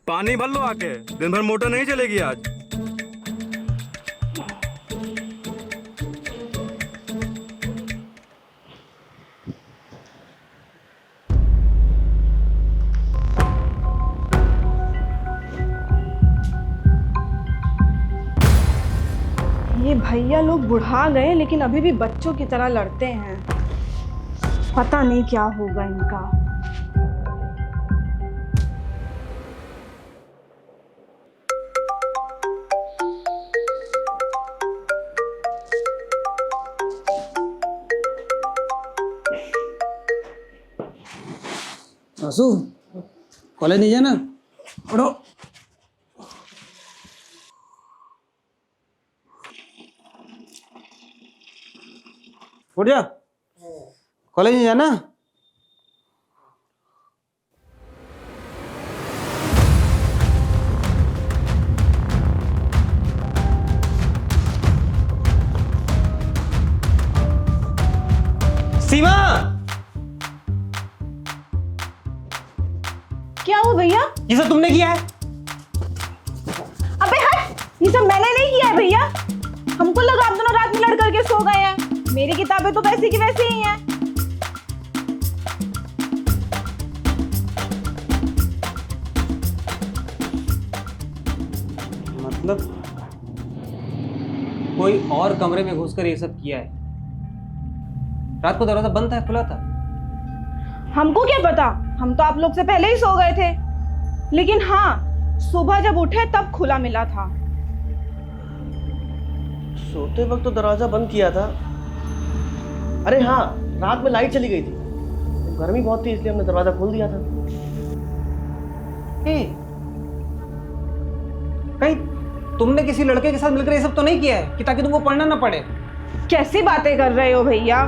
पानी भर लो आके, दिन भर मोटर नहीं चलेगी आज। ये भैया लोग बुढ़ा गए लेकिन अभी भी बच्चों की तरह लड़ते हैं। पता नहीं क्या होगा इनका। आंसू, कॉलेज नहीं जाना? पढ़ो। उठ जा, कॉलेज नहीं जाना? सीमा! क्या हुआ भैया? ये सब तुमने किया है? अबे हट! ये सब मैंने नहीं किया है भैया। हमको लगा आप दोनों रात में लड़ करके सो गए हैं। मेरी किताबें तो वैसी की वैसी ही हैं। मतलब कोई और कमरे में घुसकर ये सब किया है? रात को दरवाजा बंद था, खुला था? हमको क्या पता, हम तो आप लोग से पहले ही सो गए थे। लेकिन हाँ, सुबह जब उठे तब खुला मिला था। सोते वक्त तो दरवाजा बंद किया था। अरे हाँ, रात में लाइट चली गई थी, गर्मी बहुत थी इसलिए हमने दरवाजा खोल दिया था। कहीं तुमने किसी लड़के के साथ मिलकर ये सब तो नहीं किया है कि ताकि तुमको पढ़ना ना पड़े? कैसी बातें कर रहे हो भैया?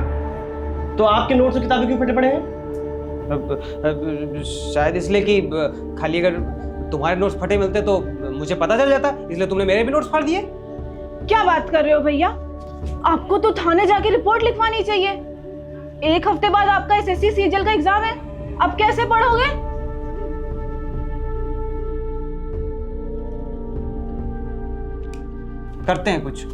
तो आपके नोट्स और किताबें क्यों फटे पड़े हैं? शायद इसलिए कि खाली अगर तुम्हारे नोट्स फटे मिलते तो मुझे पता चल जाता, इसलिए तुमने मेरे भी नोट्स फाड़ दिए। क्या बात कर रहे हो भैया? आपको तो थाने जाके रिपोर्ट लिखवानी चाहिए। एक हफ्ते बाद आपका एसएससी सीजीएल का एग्जाम है, अब कैसे पढ़ोगे? करते हैं कुछ।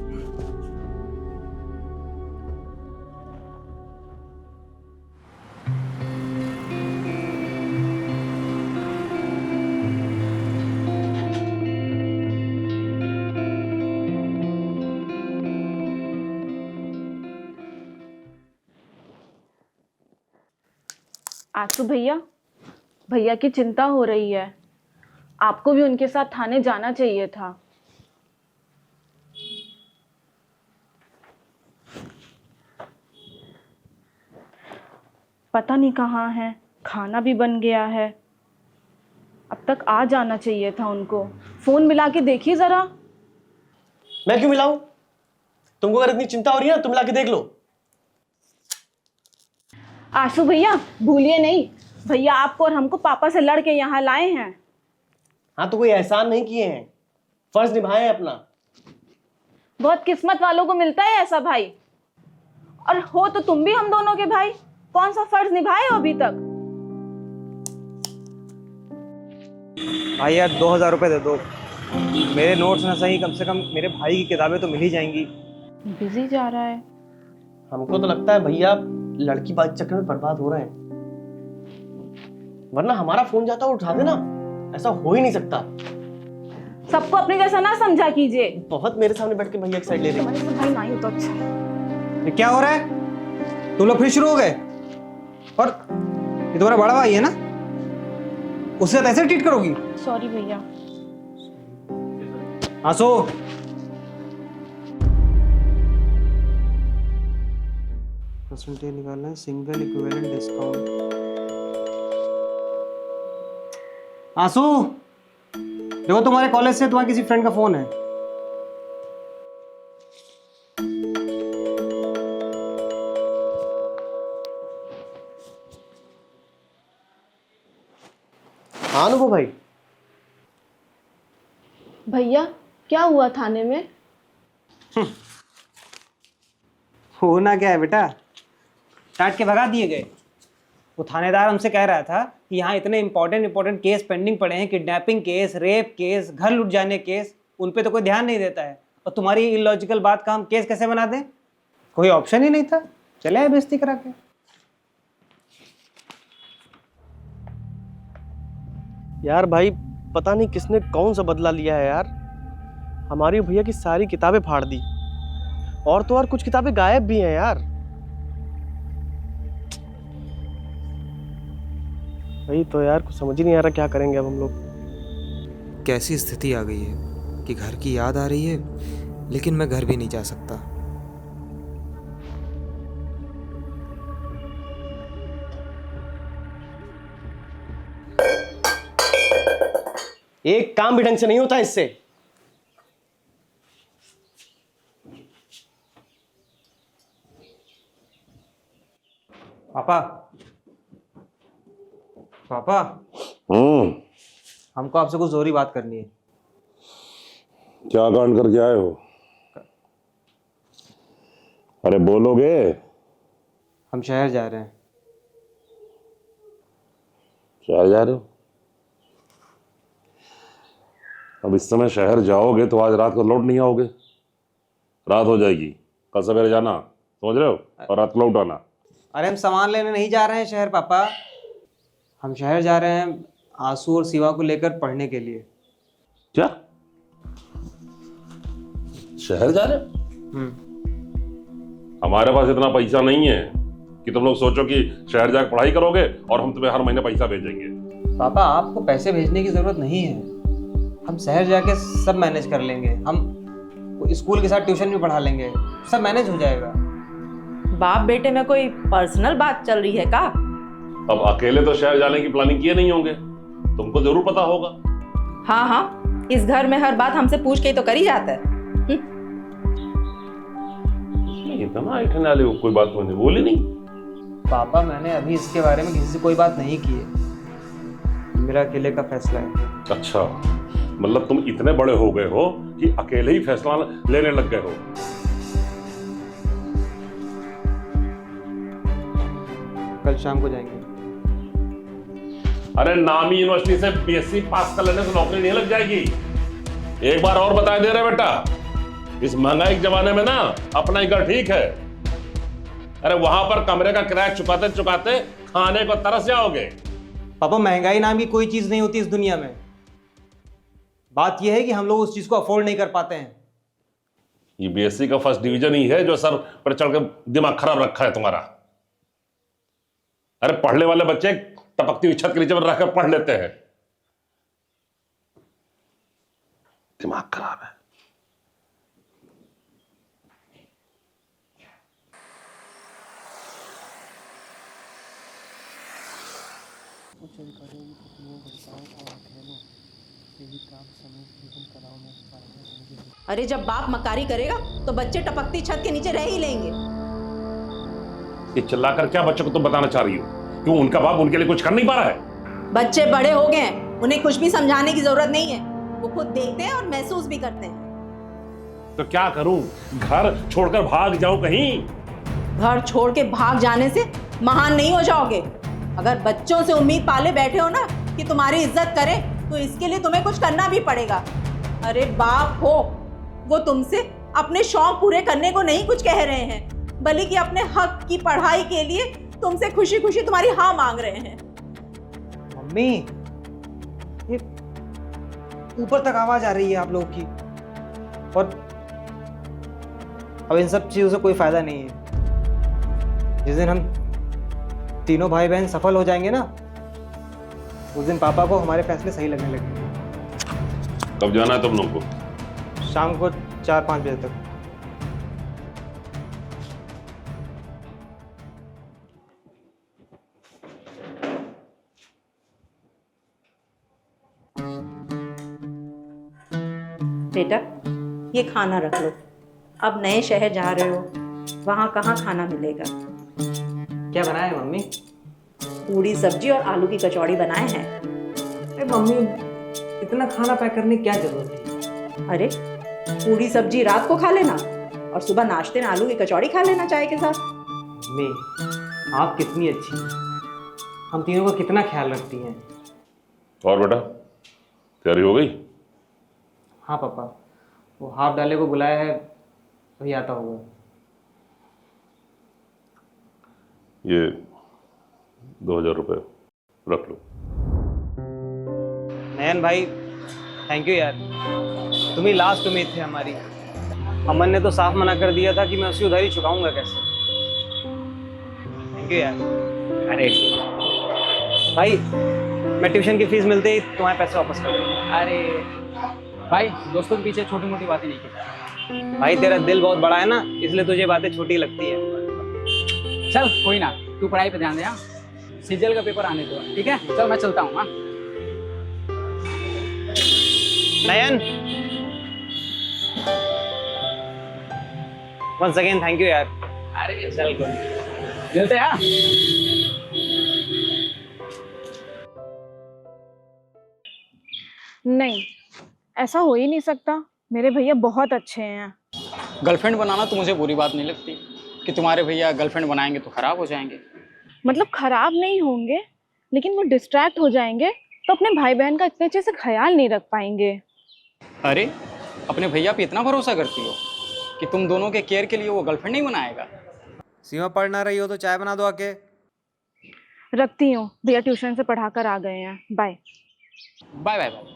आंसू भैया, भैया की चिंता हो रही है। आपको भी उनके साथ थाने जाना चाहिए था। पता नहीं कहाँ है, खाना भी बन गया है। अब तक आ जाना चाहिए था उनको। फोन मिला के देखिए जरा। मैं क्यों मिलाऊं? तुमको अगर इतनी चिंता हो रही है ना, तुम मिला के देख लो। आशु भैया, भूलिए नहीं, भैया आपको और हमको पापा से लड़ के यहाँ लाए हैं। हाँ, तो कोई एहसान नहीं किए हैं, फर्ज निभाए हैं अपना। बहुत किस्मत वालों को मिलता है ऐसा भाई। और हो तो तुम भी हम दोनों के भाई। कौन सा फर्ज निभाए हो अभी तक? भाई यार 2000 रुपये दे दो, मेरे नोट्स ना सही, कम से कम मेरे भाई की किताबें तो मिल ही जाएंगी। बिजी जा रहा है। हमको तो लगता है भैया लड़की बात चक्कर में बर्बाद हो रहे हैं, वरना हमारा फोन जाता है उठा देना। ऐसा हो ही नहीं सकता। सबको अपने जैसा ना समझा कीजिए। बहुत मेरे सामने बैठ के भैया की साइड ले रही है। तुम्हारे से भाई नहीं हो तो अच्छा। ये क्या हो रहा है? तुम लोग फिर शुरू हो गए? और ये तुम्हारा बड़ा भाई है ना, उससे साथ ऐसे ट्रीट करोगी? सॉरी भैया। आंसू, परसेंटेज निकालना है, सिंगल इक्विवेलेंट डिस्काउंट। आंसू, देखो तुम्हारे कॉलेज से तुम्हारे किसी फ्रेंड का फोन है। हाँ अनुभव भाई। भैया क्या हुआ थाने में? होना क्या है बेटा, डांट के भगा दिए गए। वो थानेदार हमसे कह रहा था कि यहाँ इतने इंपॉर्टेंट केस पेंडिंग पड़े हैं, किडनैपिंग केस, रेप केस, घर लुट जाने केस, उन पे तो कोई ध्यान नहीं देता है। और तुम्हारी इलॉजिकल बात का हम केस कैसे बना दें? कोई ऑप्शन ही नहीं था, चले आए बेइज्जती करा के। यार भाई पता नहीं किसने कौन सा बदला लिया है यार, हमारी भैया की सारी किताबें फाड़ दी, और तो और कुछ किताबें गायब भी हैं यार। वही तो यार, कुछ समझ ही नहीं आ रहा क्या करेंगे अब हम लोग। कैसी स्थिति आ गई है कि घर की याद आ रही है, लेकिन मैं घर भी नहीं जा सकता। एक काम भी ढंग से नहीं होता इससे। पापा, पापा, हमको आपसे कुछ जरूरी बात करनी है। क्या कांड करके आए हो? अरे बोलोगे? हम शहर जा रहे हैं। शहर जा रहे हो? अब इस समय शहर जाओगे तो आज रात को लौट नहीं आओगे, रात हो जाएगी। कल सवेरे जाना, समझ रहे हो? और रात को लौट आना। अरे हम सामान लेने नहीं जा रहे हैं शहर पापा, हम शहर जा रहे हैं आंसू और सिवा को लेकर पढ़ने के लिए। क्या शहर जा रहे हो? हमारे पास इतना पैसा नहीं है कि तुम लोग सोचो कि शहर जाकर पढ़ाई करोगे और हम तुम्हें हर महीने पैसा भेजेंगे। पापा आपको पैसे भेजने की जरूरत नहीं है, हम शहर जाके सब मैनेज कर लेंगे। हम स्कूल के साथ ट्यूशन भी पढ़ा लेंगे, सब मैनेज हो जाएगा। बाप बेटे में कोई पर्सनल बात चल रही है का? अब अकेले तो शहर जाने की प्लानिंग किए नहीं होंगे, तुमको जरूर पता होगा। हाँ हाँ, इस घर में हर बात हमसे पूछ के ही तो करी जाता है। इतना ऐठने वाले हो, कोई बात मैंने बोली नहीं। पापा मैंने अभी इसके बारे में किसी से कोई बात नहीं की है, मेरा अकेले का फैसला है। अच्छा, मतलब तुम इतने बड़े हो गए हो कि अकेले ही फैसला लेने लग गए हो। कल शाम को जाएंगे। अरे नामी यूनिवर्सिटी से बीएससी पास कर लेने से नौकरी नहीं लग जाएगी। एक बार और बता दे रहे बेटा, इस महंगाई के जमाने में ना अपना ही घर ठीक है। अरे वहां पर कमरे का किराया चुकाते चुकाते खाने को तरस जाओगे। पापा महंगाई नाम की कोई चीज नहीं होती इस दुनिया में, बात यह है कि हम लोग उस चीज को अफोर्ड नहीं कर पाते हैं। ये बीएससी का फर्स्ट डिवीजन ही है जो सर पर चढ़ के दिमाग खराब रखा है तुम्हारा। अरे पढ़ने वाले बच्चे टपकती हुई छत के नीचे रहकर पढ़ लेते हैं, दिमाग खराब है। अरे जब बाप मकारी करेगा तो बच्चे टपकती छत के नीचे रह ही लेंगे। ये चिल्लाकर क्या बच्चों को तुम बताना चाह रही हो? क्यों उनका बाप उनके लिए कुछ कर नहीं पा रहा है? बच्चे बड़े हो गए हैं, उन्हें कुछ भी समझाने की जरूरत नहीं है, वो खुद देखते हैं और महसूस भी करते हैं। तो क्या करूं? घर छोड़कर भाग जाऊं कहीं? घर छोड़ के भाग जाने से महान नहीं हो जाओगे। अगर बच्चों से उम्मीद पाले बैठे हो ना कि तुम्हारी इज्जत करें, तो इसके लिए तुम्हें कुछ करना भी पड़ेगा। अरे बाप हो, वो तुमसे अपने शौक पूरे करने को नहीं कुछ कह रहे हैं, बल्कि अपने हक की पढ़ाई के लिए तुमसे खुशी खुशी तुम्हारी हाँ मांग रहे हैं। मम्मी, ये ऊपर तक आवाज आ रही है आप लोगों की, और अब इन सब चीजों से कोई फायदा नहीं है। जिस दिन हम तीनों भाई बहन सफल हो जाएंगे ना, उस दिन पापा को हमारे फैसले सही लगने लगेंगे। कब जाना है तुम लोग को? शाम को 4-5 बजे तक। बेटा ये खाना रख लो, अब नए शहर जा रहे हो, वहाँ कहाँ खाना मिलेगा। क्या बनाया है मम्मी? पूरी सब्जी और आलू की कचौड़ी बनाए हैं। अरे मम्मी, इतना खाना पैक करने की क्या जरूरत है? अरे पूरी सब्जी रात को खा लेना और सुबह नाश्ते में आलू की कचौड़ी खा लेना चाय के साथ। मम्मी, आप कितनी अच्छी हैं। हम तीनों का कितना ख्याल रखती हैं। और बेटा तैयारी हो गई? हाँ पापा, वो हाफ डाले को बुलाया है, वही आता होगा। ये 2000 रुपये रख लो। नयन भाई थैंक यू यार, तुम ही लास्ट उम्मीद थे हमारी। अमन ने तो साफ मना कर दिया था कि मैं उसकी उधारी चुकाऊंगा कैसे। थैंक यू यार। अरे भाई मैं ट्यूशन की फीस मिलते ही तुम्हारे पैसे वापस कर दूंगा। अरे भाई दोस्तों के पीछे छोटी मोटी बातें नहीं की। भाई तेरा दिल बहुत बड़ा है ना, इसलिए तुझे बातें छोटी लगती है। चल कोई ना, तू पढ़ाई पे ध्यान दे। हाँ सीजल का पेपर आने दो, ठीक है? चल मैं चलता हूँ। हाँ नयन वंस अगेन थैंक यू यार। अरे चल कोई मिलते हैं। हाँ? नहीं, ऐसा हो ही नहीं सकता। मेरे भैया बहुत अच्छे हैं। गर्लफ्रेंड बनाना तो मुझे बुरी बात नहीं लगती कि तुम्हारे भैया गर्लफ्रेंड बनाएंगे तो खराब हो जाएंगे। मतलब खराब नहीं होंगे, लेकिन वो डिस्ट्रैक्ट हो जाएंगे तो अपने भाई बहन का इतने अच्छे से ख्याल नहीं रख पाएंगे। अरे अपने भैया पे इतना भरोसा करती हो कि तुम दोनों के केयर के लिए वो गर्लफ्रेंड नहीं बनाएगा? सीमा पढ़ ना रही हो तो चाय बना दो आके। रखती हूँ, भैया ट्यूशन से पढ़ा कर आ गए हैं। Bye bye bye bye.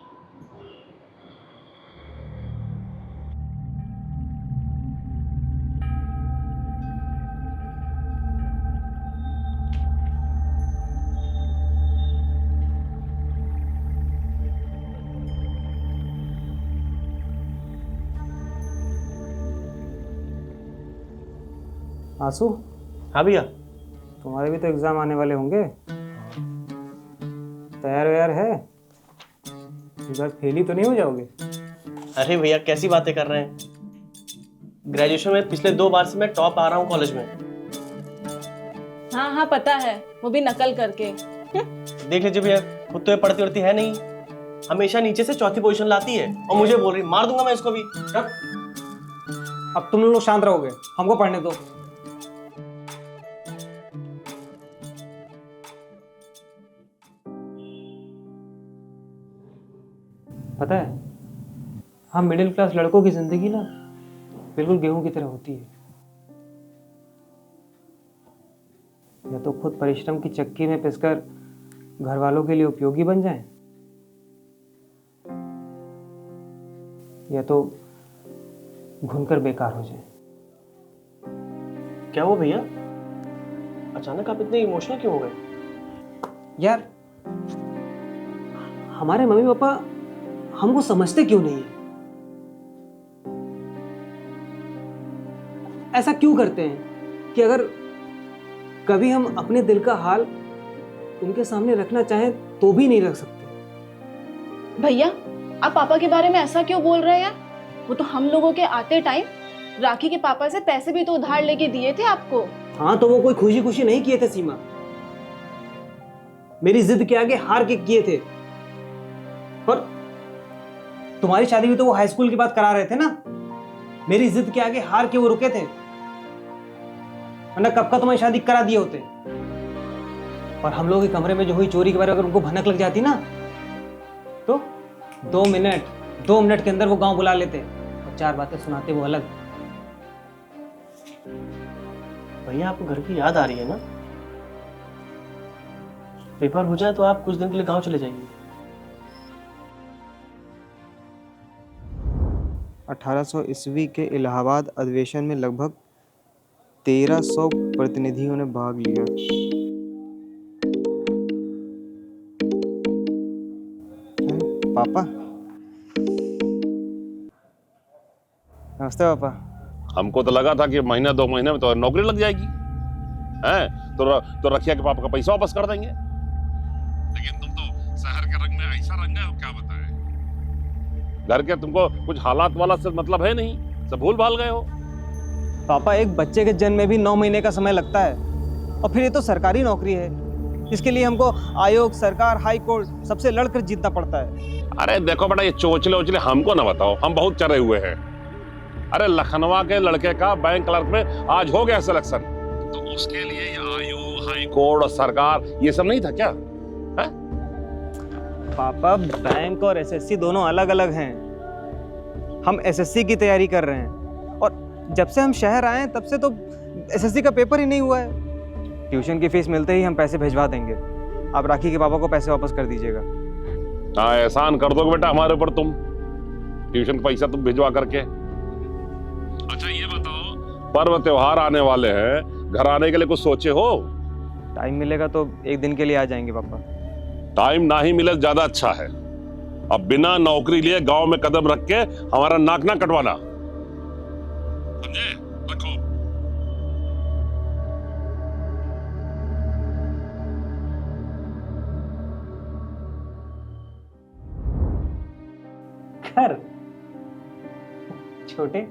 आंसू, हाँ भैया। तुम्हारे भी तो एग्जाम आने वाले होंगे, तैयार व्यार है? इस बार फेल ही तो नहीं हो जाओगे? अरे भैया कैसी बातें कर रहे हैं, ग्रेजुएशन में पिछले 2 बार से मैं टॉप आ रहा हूँ कॉलेज में। हाँ हाँ पता है, वो भी नकल करके। देख लीजिए भैया, खुद तो ये पढ़ती वढ़ती है नहीं, हमेशा नीचे से चौथी पोजीशन लाती है और मुझे बोल रही मार दूंगा मैं इसको भी। अब तुम लोग शांत रहोगे, हमको पढ़ने दो। पता है, हम मिडिल क्लास लड़कों की जिंदगी ना बिल्कुल गेहूं की तरह होती है। या तो खुद परिश्रम की चक्की में पिसकर घर वालों के लिए उपयोगी बन जाएं, या तो घुनकर बेकार हो जाएं। क्या हुआ भैया, अचानक आप इतने इमोशनल क्यों हो गए? यार हमारे मम्मी पापा हमको समझते क्यों नहीं है? ऐसा क्यों करते हैं कि अगर कभी हम अपने दिल का हाल उनके सामने रखना चाहें तो भी नहीं रख सकते? भैया आप पापा के बारे में ऐसा क्यों बोल रहे हैं? वो तो हम लोगों के आते टाइम राखी के पापा से पैसे भी तो उधार लेके दिए थे आपको। हाँ तो वो कोई खुशी खुशी नहीं किए थे सीमा, मेरी जिद के आगे हार के किए थे। और तुम्हारी शादी भी तो वो हाई स्कूल की बात करा रहे थे ना, मेरी जिद के आगे हार के वो रुके थे, वरना कब का तुम्हारी शादी करा दिए होते। और हम लोग के कमरे में जो हुई चोरी के बारे में अगर उनको भनक लग जाती ना, तो 2 मिनट के अंदर वो गांव बुला लेते और 4 बातें सुनाते वो अलग। भैया आपको घर की याद आ रही है ना? पेपर हो जाए तो आप कुछ दिन के लिए गांव चले जाइए। 1800 ईस्वी के इलाहाबाद अधिवेशन में लगभग 1300 प्रतिनिधियों ने भाग लिया। पापा नमस्ते। पापा हमको तो लगा था कि महीना 2 महीने में तो नौकरी लग जाएगी, हैं? तो रखिया के पापा का पैसा वापस कर देंगे, लेकिन तुम तो शहर के रंग में ऐसा रंगे हो, क्या बताएं। घर के तुमको कुछ हालात वाला से मतलब है नहीं, सब भूल भाल गए हो। पापा एक बच्चे के जन्म में भी 9 महीने का समय लगता है, और फिर ये तो सरकारी नौकरी है, इसके लिए हमको आयोग, सरकार, हाई कोर्ट सबसे लड़कर जीतना पड़ता है। अरे देखो बेटा, ये चोचले ओचले हमको ना बताओ, हम बहुत चरे हुए हैं। अरे लखनवा के लड़के का बैंक क्लर्क में आज हो गया सिलेक्शन, तो उसके लिए ये आयोग, हाई हाई कोर्ट और सरकार, ये सब नहीं था क्या? है? पापा, बैंक और एसएससी दोनों अलग अलग हैं। हम एसएससी की तैयारी कर रहे हैं और जब से हम शहर आए हैं तब से तो एसएससी का पेपर ही नहीं हुआ है। ट्यूशन की फीस मिलते ही हम पैसे भिजवा देंगे। आप राखी के पापा को पैसे वापस कर दीजिएगा। हाँ, एहसान कर दोगे बेटा हमारे ऊपर तुम, ट्यूशन का पैसा तुम भिजवा करके। अच्छा ये बताओ, पर्व त्योहार आने वाले हैं, घर आने के लिए कुछ सोचे हो? टाइम मिलेगा तो एक दिन के लिए आ जाएंगे पापा। टाइम ना ही मिले ज्यादा अच्छा है। अब बिना नौकरी लिए गांव में कदम रख के हमारा नाक ना कटवाना, समझे? रखो। घर? छोटे,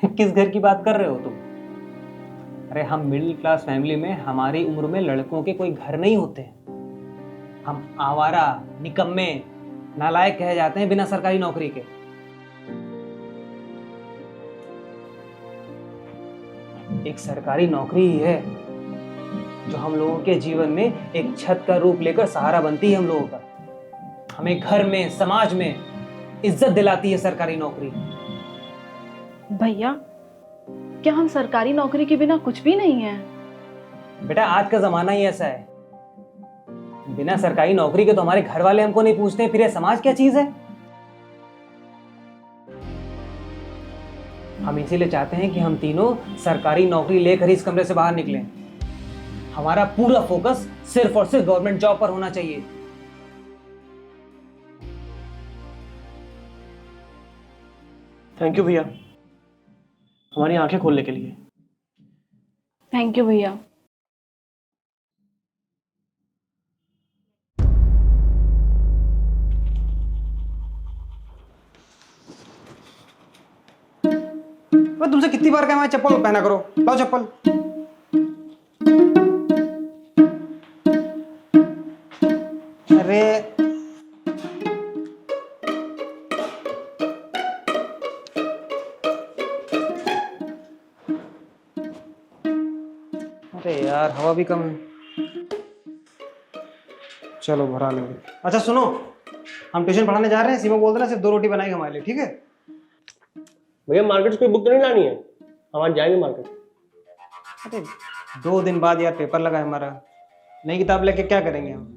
किस घर की बात कर रहे हो तुम? अरे हम मिडिल क्लास फैमिली में, हमारी उम्र में लड़कों के कोई घर नहीं होते। हम आवारा, निकम्मे, नालायक कहे जाते हैं बिना सरकारी नौकरी के। एक सरकारी नौकरी ही है जो हम लोगों के जीवन में एक छत का रूप लेकर सहारा बनती है हम लोगों का। हमें घर में, समाज में इज्जत दिलाती है सरकारी नौकरी। भैया, क्या हम सरकारी नौकरी के बिना कुछ भी नहीं है? बेटा, आज का जमाना ही ऐसा है। बिना सरकारी नौकरी के तो हमारे घर वाले हमको नहीं पूछते, फिर ये समाज क्या चीज है? हम इसीलिए चाहते हैं कि हम तीनों सरकारी नौकरी लेकर इस कमरे से बाहर निकलें। हमारा पूरा फोकस सिर्फ और सिर्फ गवर्नमेंट जॉब पर होना चाहिए। थैंक यू भैया, हमारी आंखें खोलने के लिए। थैंक यू भैया। मैं तुमसे कितनी बार कहा मैं चप्पल पहना करो, लाओ चप्पल। अरे अरे यार, हवा भी कम है। चलो भरा लेंगे। अच्छा सुनो, हम ट्यूशन पढ़ाने जा रहे हैं। सीमा बोल देना सिर्फ 2 रोटी बनाएगी हमारे लिए, ठीक है? भैया मार्केट से कोई बुक तो नहीं लानी है, हम आज जाएंगे मार्केट। अरे 2 दिन बाद यार पेपर लगा है हमारा, नई किताब लेके क्या करेंगे हम?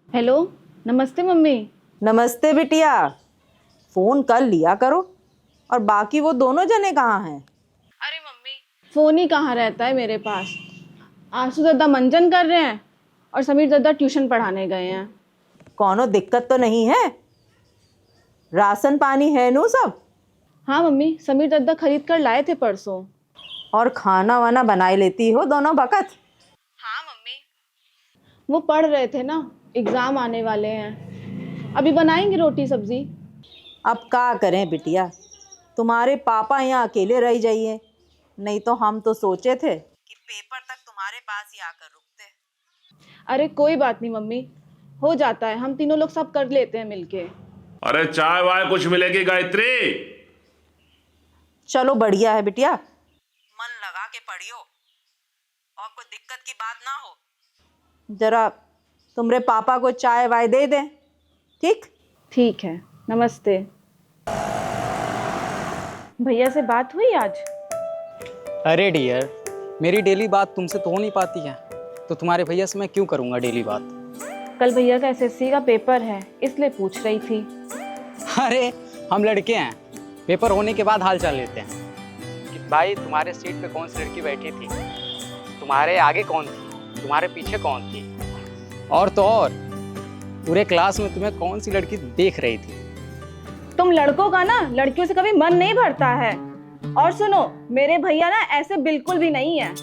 हेलो, नमस्ते मम्मी। नमस्ते बिटिया। फोन कर लिया करो। और बाकी वो दोनों जने कहाँ हैं? अरे मम्मी, फोन ही कहाँ रहता है मेरे पास। आंसू दादा मंजन कर रहे हैं और समीर दादा ट्यूशन पढ़ाने गए हैं। कौनो दिक्कत तो नहीं है? राशन पानी है नो सब? हाँ मम्मी, समीर दादा खरीद कर लाए थे परसों। और खाना वाना बनाए लेती हो दोनों वक्त? हाँ मम्मी, वो पढ़ रहे थे ना, एग्जाम आने वाले हैं, अभी बनाएंगे रोटी सब्जी। अब क्या करें बिटिया, तुम्हारे पापा यहाँ अकेले रह जाइए। नहीं तो हम तो सोचे थे कि पेपर तक तुम्हारे पास ही आकर रुकते। अरे कोई बात नहीं मम्मी, हो जाता है, हम तीनों लोग सब कर लेते हैं मिलके। अरे चाय वाय कुछ मिलेगी गायत्री? चलो बढ़िया है बिटिया, मन लगा के पढ़ियो और कोई दिक्कत की बात ना हो। जरा तुम्हारे पापा को चाय वाय दे दें, ठीक? ठीक है, नमस्ते। भैया से बात हुई आज? अरे डियर, मेरी डेली बात तुमसे तो हो नहीं पाती है, तो तुम्हारे भैया से मैं क्यों करूँगा डेली बात? कल भैया का एसएससी का पेपर है, इसलिए पूछ रही थी। अरे हम लड़के हैं, पेपर होने के बाद हाल चाल लेते हैं कि भाई तुम्हारे सीट पे कौन सी लड़की बैठी थी, तुम्हारे आगे कौन थी, तुम्हारे पीछे कौन थी, और तो और पूरे क्लास में तुम्हें कौन सी लड़की देख रही थी। तुम लड़कों का ना लड़कियों से कभी मन नहीं भरता है। और सुनो, मेरे भैया ना ऐसे बिल्कुल भी नहीं है।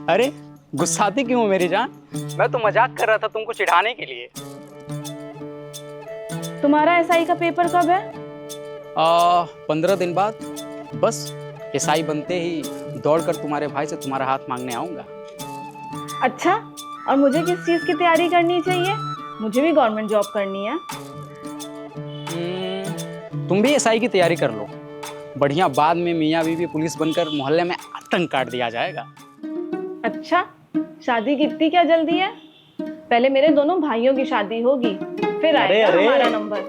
अरे गुस्साती क्यों हो मेरी जान? मैं तो मजाक कर रहा था तुमको चिढ़ाने के लिए। तुम्हारा एसआई का पेपर कब है? 15 दिन बाद। बस एसआई बनते ही दौड़कर तुम्हारे भाई से तुम्हारा हाथ मांगने आऊँगा। अच्छा, और मुझे किस चीज़ की तैयारी करनी चाहिए? मुझे भी गवर्नमेंट जॉब करनी है। तुम भी एसआई की तैयारी कर लो, बढ़िया बाद में मियाँ बीवी पुलिस बनकर मोहल्ले में आतंक काट दिया जाएगा। अच्छा, शादी की इतनी क्या जल्दी है? पहले मेरे दोनों भाइयों की शादी होगी, फिर आएगा हमारा नंबर।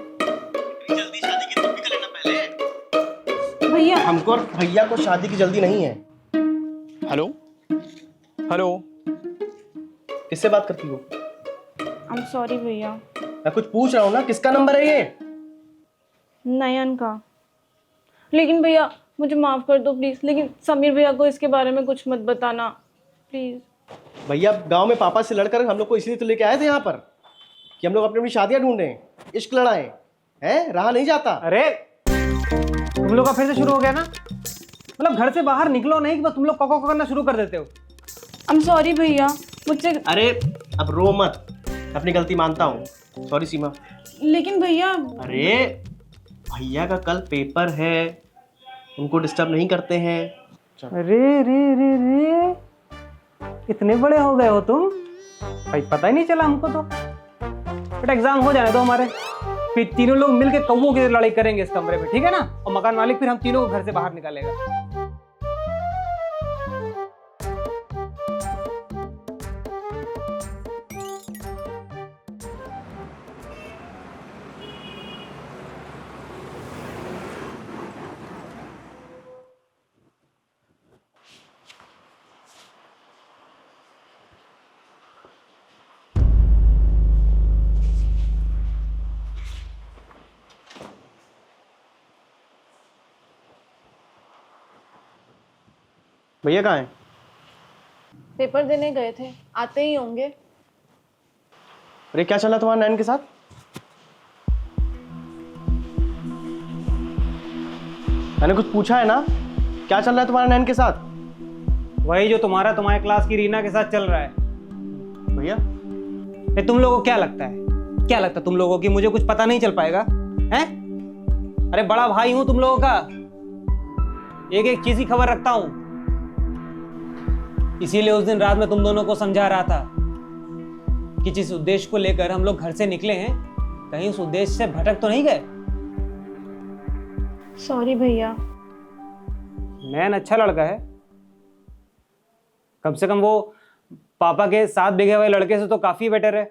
जल्दी शादी की तुम भी कर लेना पहले। भैया, हमको और भैया को शादी की जल्दी नहीं है। हेलो हेलो, किससे बात करती हो? आई एम सॉरी भैया। मैं कुछ पूछ रहा हूँ ना, किसका नंबर है ये? नयन का। लेकिन भैया मुझे माफ कर दो प्लीज, लेकिन समीर भैया को इसके बारे में कुछ मत बताना प्लीज। भैया गांव में पापा से लड़कर हम लोग को इसलिए तो लेके आए थे यहाँ पर कि हम लोग अपनी अपनी शादियां ढूंढ रहे हैं, इश्क लड़ाएं, हैं? रहा नहीं जाता। अरे तुम लोग का फिर से शुरू हो गया ना, मतलब घर से बाहर निकलो नहीं कि बस तुम लोग कॉको करना शुरू कर देते हो। आई एम सॉरी भैया, मुझसे। अरे अब रो मत, अपनी गलती मानता हूँ, सॉरी सीमा। लेकिन भैया। अरे भैया का कल पेपर है, उनको डिस्टर्ब नहीं करते हैं। अरे रे रे रे, इतने बड़े हो गए हो तुम, भाई पता ही नहीं चला हमको तो। बट एग्जाम हो जाने दो हमारे, फिर तीनों लोग मिलके कौवों की लड़ाई करेंगे इस कमरे में, ठीक है ना? और मकान मालिक फिर हम तीनों को घर से बाहर निकालेगा। भैया कहाँ हैं? पेपर देने गए थे, आते ही होंगे। अरे क्या चला तुम्हारा नैन के साथ? मैंने कुछ पूछा है ना, क्या चल रहा है तुम्हारा नैन के साथ? वही जो तुम्हारे क्लास की रीना के साथ चल रहा है। भैया तुम लोगों को क्या लगता है, क्या लगता है तुम लोगों की मुझे कुछ पता नहीं चल पाएगा हैं? अरे बड़ा भाई हूं तुम लोगों का, एक एक चीज की खबर रखता हूं। इसीलिए उस दिन रात में तुम दोनों को समझा रहा था कि जिस उद्देश्य को लेकर हम लोग घर से निकले हैं, कहीं उस उद्देश्य से भटक तो नहीं गए। सॉरी भैया। नैन अच्छा लड़का है, कम से कम वो पापा के 7 बीघे वाले लड़के से तो काफी बेटर है।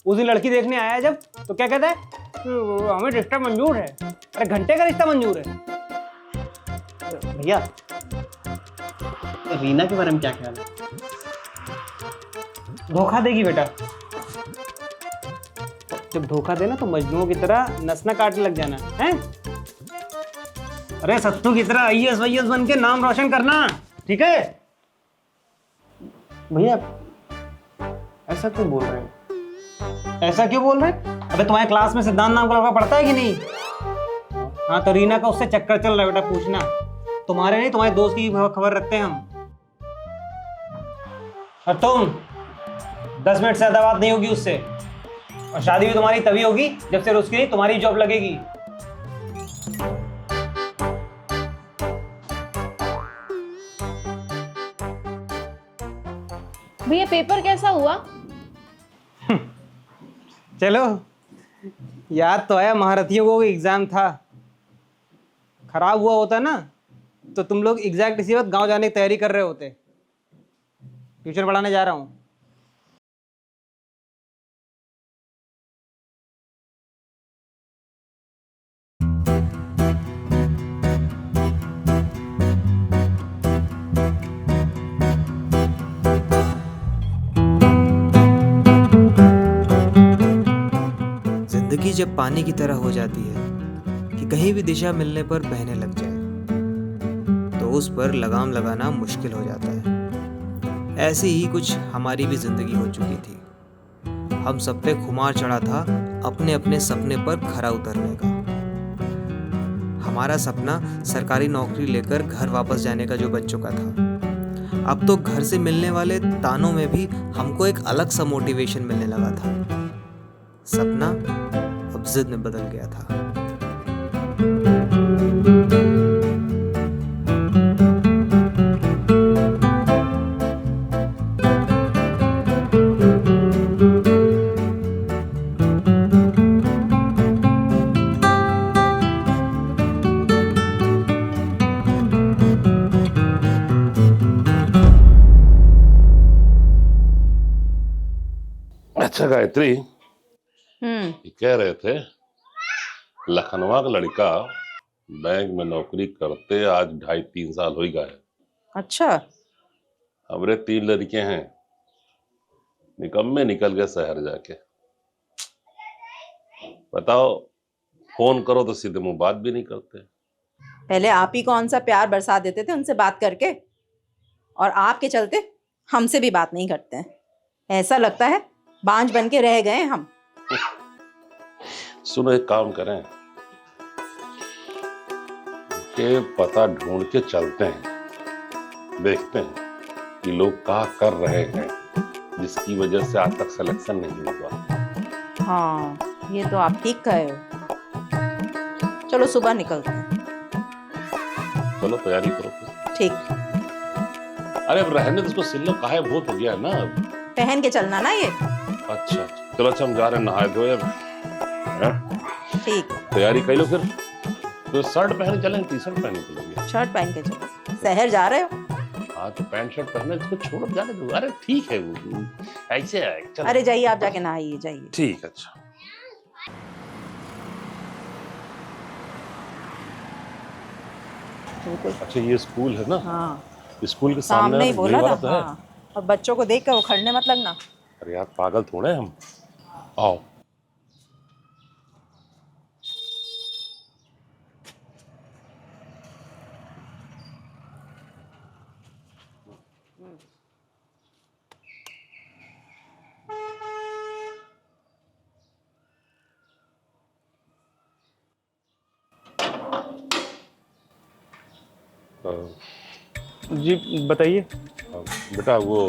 उस दिन लड़की देखने आया जब, तो क्या कहता है, हमें रिश्ता मंजूर है। अरे घंटे का रिश्ता मंजूर है। भैया रीना के बारे में क्या ख्याल है? धोखा देगी बेटा, जब धोखा देना तो मजनूओं की तरह नस न काटने लग जाना है। अरे सत्तू की तरह IAS वाईएस बन के नाम रोशन करना, ठीक है? भैया ऐसा क्यों बोल रहे हैं? ऐसा क्यों बोल रहे हैं? अबे तुम्हारे क्लास में सिद्धांत नाम का लड़का पढ़ता है कि नहीं? हाँ तो रीना का उससे चक्कर चल रहा है बेटा, पूछना। तुम्हारे नहीं, तुम्हारे दोस्त की खबर रखते हैं हम। और तुम 10 मिनट से ज्यादा बात नहीं होगी उससे, और शादी भी तुम्हारी तभी होगी जब से उसकी नहीं तुम्हारी जॉब लगेगी। भैया पेपर कैसा हुआ? चलो याद तो आया, महारथियों को एग्जाम था। खराब हुआ होता ना तो तुम लोग एग्जैक्ट इसी वक्त गांव जाने की तैयारी कर रहे होते। ट्यूशन पढ़ाने जा रहा हूँ। जिंदगी जब पानी की तरह हो जाती है कि कहीं भी दिशा मिलने पर बहने लग जाए, तो उस पर लगाम लगाना मुश्किल हो जाता है। ऐसी ही कुछ हमारी भी जिंदगी हो चुकी थी। हम सब पे खुमार चढ़ा था अपने अपने सपने पर खरा उतरने का। हमारा सपना सरकारी नौकरी लेकर घर वापस जाने का जो बन चुका था, अब तो घर से मिलने वाले तानों में भी हमको एक अलग सा मोटिवेशन मिलने लगा था। सपना अब जिद में बदल गया था। गायत्री, ये कह रहे थे लखनऊ का लड़का बैंक में नौकरी करते आज 2.5-3 साल हो ही गए। अच्छा। हमरे 3 लड़के हैं, निकम्मे निकल गए शहर जाके। बताओ, फोन करो तो सीधे मुंह बात भी नहीं करते। पहले आप ही कौन सा प्यार बरसा देते थे उनसे बात करके, और आपके चलते हमसे भी बात नहीं करते हैं। ऐसा लगता है बांझ बन के रह गए हम। सुनो, एक काम करें के पता ढूंढ के चलते हैं, देखते हैं कि लोग क्या कर रहे हैं जिसकी वजह से आज तक सिलेक्शन नहीं हुआ। हाँ, ये तो आप ठीक कहे हो। चलो सुबह निकलते हैं। चलो तैयारी करो फिर। ठीक। अरे अब रहने तो, इसको सिल्लो काहे बहुत हो गया है ना। पहन के चलना ना ये। अच्छा चलो, अच्छा हम जा रहे हैं नहाए धोए। ठीक। तैयारी कर लो फिर। तो शर्ट पहन चलेंगे, टी शर्ट पहन चलेंगे? शर्ट पहन के चलो, शहर जा रहे हो। हाँ तो पैंट शर्ट पहनना, इसको छोड़ो जाने दो। अरे ठीक है, वो ऐसे है। चलो। अरे जाइए, आप जाके नहाइए, जाइए। ठीक, अच्छा। अच्छा ये स्कूल है ना? हाँ, स्कूल के सामने ही बोला वाला था। तो है। हाँ। और बच्चों को देख कर उखड़ने मत लगना। अरे यार पागल थोड़े हम। आओ। जी बताइए। बेटा वो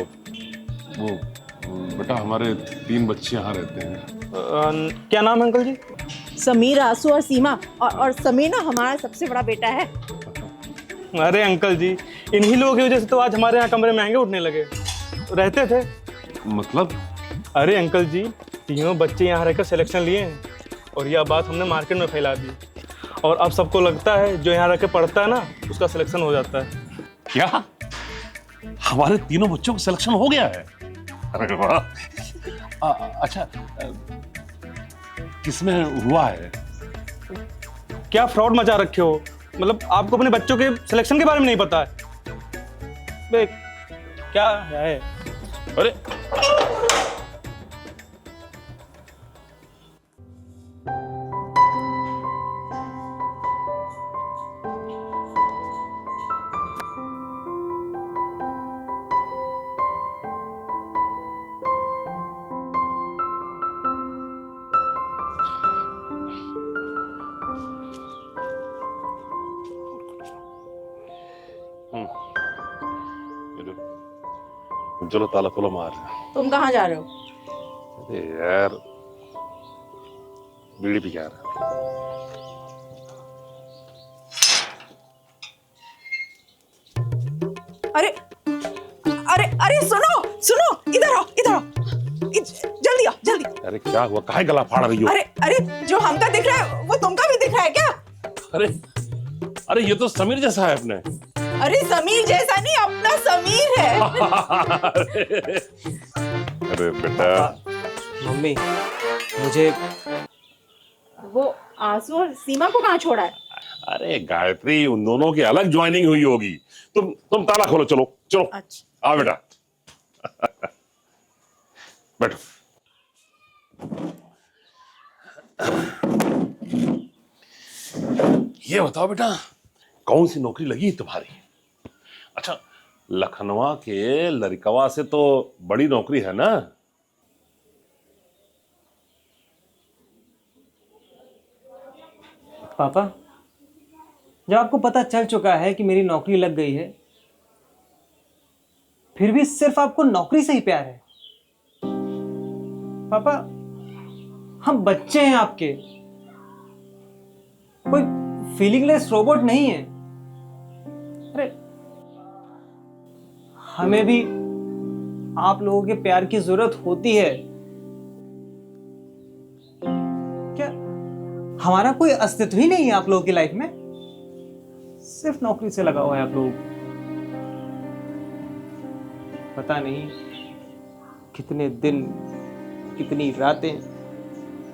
बेटा हमारे 3 बच्चे यहाँ रहते हैं। क्या नाम है अंकल जी? समीर, आसू और सीमा। और समीर ना हमारा सबसे बड़ा बेटा है। अरे अंकल जी, इन्हीं लोगों की वजह से तो आज हमारे यहाँ कमरे महंगे उठने लगे। रहते थे। मतलब? अरे अंकल जी, तीनों बच्चे यहाँ रहकर सिलेक्शन लिए हैं और यह बात हमने मार्केट में फैला दी, और अब सबको लगता है जो यहाँ रह के पढ़ता है ना उसका सिलेक्शन हो जाता है। क्या हमारे तीनों बच्चों का सिलेक्शन हो गया है? अरे वाह। अच्छा, किसमें हुआ है? क्या फ्रॉड मचा रखे हो? मतलब आपको अपने बच्चों के सिलेक्शन के बारे में नहीं पता है? बे, क्या है? अरे चलो ताला खोलो, मार। तुम कहाँ जा रहे हो? अरे यार बीड़ी पी रहा। अरे अरे अरे सुनो सुनो, इधर आओ, इधर आओ, जल्दी आओ, जल्दी। अरे क्या हुआ, काहे गला फाड़ रही हो? अरे अरे, जो हमका दिख रहा है वो तुमका भी दिख रहा है क्या? अरे अरे ये तो समीर जैसा है अपने। अरे समीर जैसा नहीं, अपना समीर है। अरे बेटा। मम्मी, मुझे वो आंसू और सीमा को कहाँ छोड़ा है? अरे गायत्री, उन दोनों की अलग ज्वाइनिंग हुई होगी। तुम ताला खोलो, चलो चलो। अच्छा। आओ बेटा। बैठो। ये बताओ बेटा, कौन सी नौकरी लगी तुम्हारी? अच्छा, लखनऊ के लड़कवा से तो बड़ी नौकरी है ना? पापा, जब आपको पता चल चुका है कि मेरी नौकरी लग गई है, फिर भी सिर्फ आपको नौकरी से ही प्यार है? पापा, हम बच्चे हैं आपके, कोई फीलिंगलेस रोबोट नहीं है। अरे हमें भी आप लोगों के प्यार की जरूरत होती है। क्या हमारा कोई अस्तित्व ही नहीं है आप लोगों की लाइफ में? सिर्फ नौकरी से लगा हुआ है आप लोग। पता नहीं कितने दिन कितनी रातें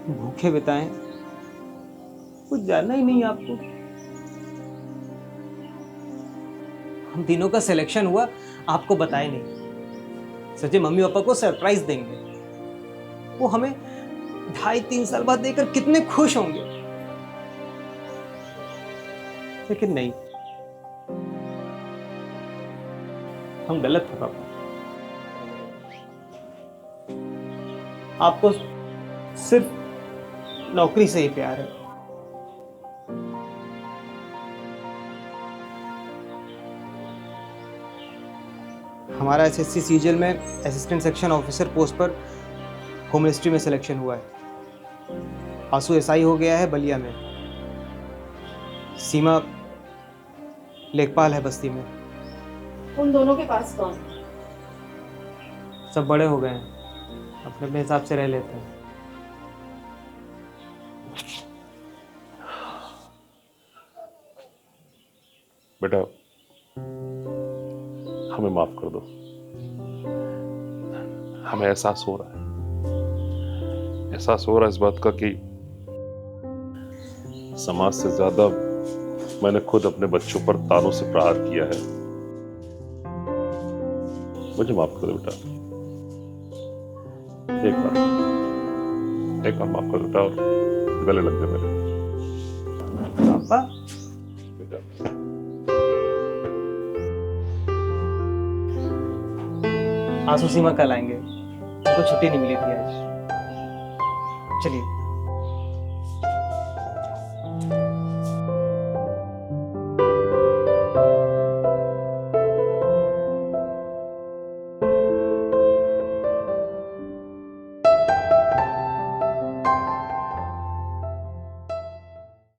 भूखे बिताएं, कुछ जानना ही नहीं आपको। हम तीनों का सिलेक्शन हुआ, आपको बताए नहीं। सच्चे मम्मी पापा को सरप्राइज देंगे, वो हमें 2.5-3 साल बाद देखकर कितने खुश होंगे। लेकिन नहीं, हम गलत थे पापा। आपको सिर्फ नौकरी से ही प्यार है। हमारा एसएससी सीजीएल में असिस्टेंट सेक्शन ऑफिसर पोस्ट पर होम मिनिस्ट्री में सिलेक्शन हुआ है। आंसू एसआई हो गया है बलिया में। सीमा लेखपाल है बस्ती में। उन दोनों के पास कौन? सब बड़े हो गए हैं, अपने अपने हिसाब से रह लेते हैं। बेटा हमें माफ कर दो। हमें एहसास हो रहा है इस बात का कि समाज से ज्यादा मैंने खुद अपने बच्चों पर तानों से प्रहार किया है। मुझे माफ कर दो बेटा, एक बार माफ कर बेटा और गले लग गए मेरे। पापा बेटा आंसू सीमा कल आएंगे, उनको छुट्टी नहीं मिली थी आज। चलिए।